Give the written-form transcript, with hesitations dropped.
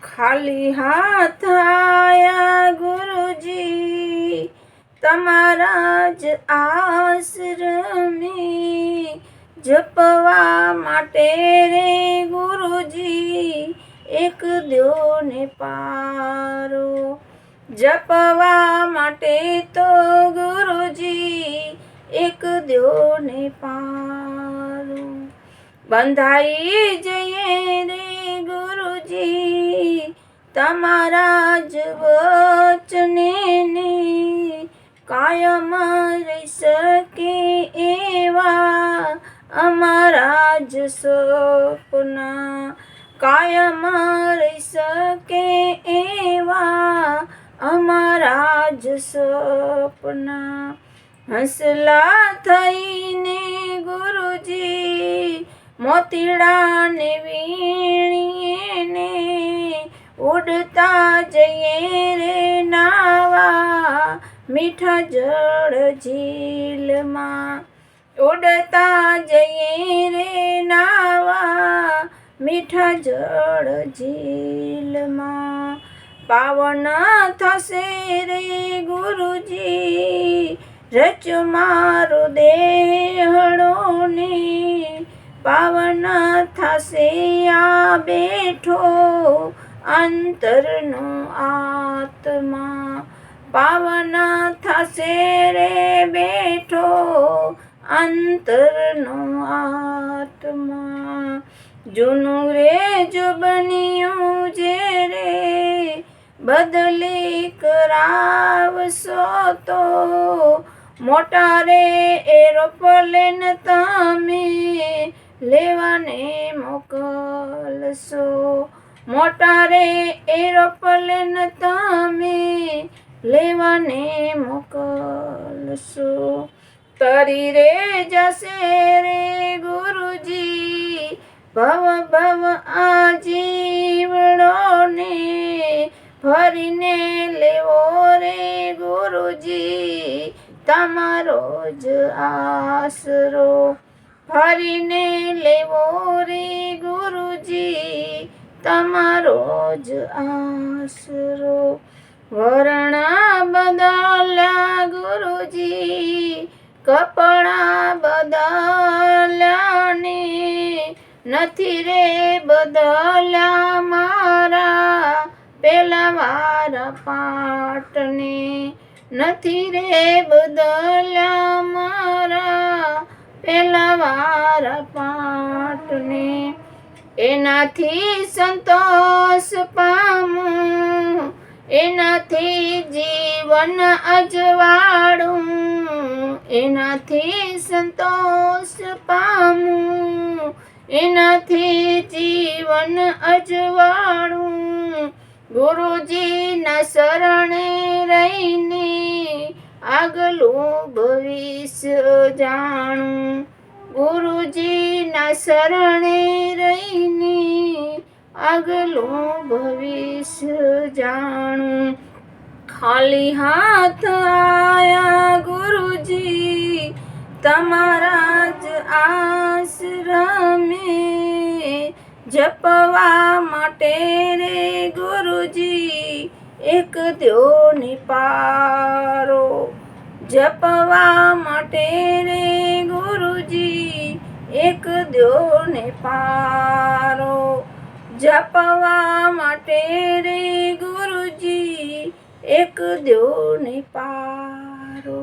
ખાલી હાથ આયા ગુરુજી તમારા જ આશ્રમે, જપવા માટે રે ગુરુજી એક દ્યો ને પારો, જપવા માટે તો ગુરુજી એક દ્યો ને પારો, બંધાઈ જઈએ રે ગુરુજી તમારા જ વચને ને, કાયમ રહી શકે એવા અમારા જ સપના, કાયમ રહી શકે એવા અમારા જ સપના, હંસલા થઈને ગુરુજી મોતીડાને વીણીએ ને, ઉડતા જઈએ રે નાવા મીઠા જળ ઝીલમાં, ઉડતા જઈએ રે નાવા મીઠા જળ ઝીલમાં, પાવન થશે રે ગુરુજી રચ મારો દેહડો ને, પાવન થશે આ બેઠો અંતરનો આત્મા, પાવન થશે રે બેઠો અંતરનો આત્મા, જૂનું રે જો બન્યું જે રે બદલી કરાવશો તો, મોટા રે એરોપ્લેન તમે લેવાને મોકલશો, મોટા રે એરોપ્લેન તમે લેવાને મોકલશો, તરી રે જશે રે ગુરુજી ભવ ભવ આ જીવડો ને, ફરીને લેવો રે ગુરુજી તમારો જ આશરો, ફરીને લેવો રે ગુરુજી તમારો જ આશરો, વર્ણા બદલ્યા ગુરુજી કપડા બદલ્યા ને, નથી રે બદલ્યા મારા પેલા વારા પાટને, નથી રે બદલ્યા મારા પેલા વારા પાટને, એનાથી સંતોષ પામું, એનાથી જીવન અજવાળું, એનાથી સંતોષ પામું, એનાથી જીવન અજવાળું, ગુરુજીના શરણે રહીને આગલું ભવિષ્ય જાણું, ગુરુજીના શરણે રહીને આગલું ભવિષ્ય જાણું, ખાલી હાથ આયા ગુરુજી તમારા જ આશ્રમે, જપવા માટે રે ગુરુજી એક દ્યો ને પારો, જપવા માટે રે ગુરુજી એક દ્યો ને પારો, જપવા માટે રે ગુરુજી એક દ્યો ને પારો.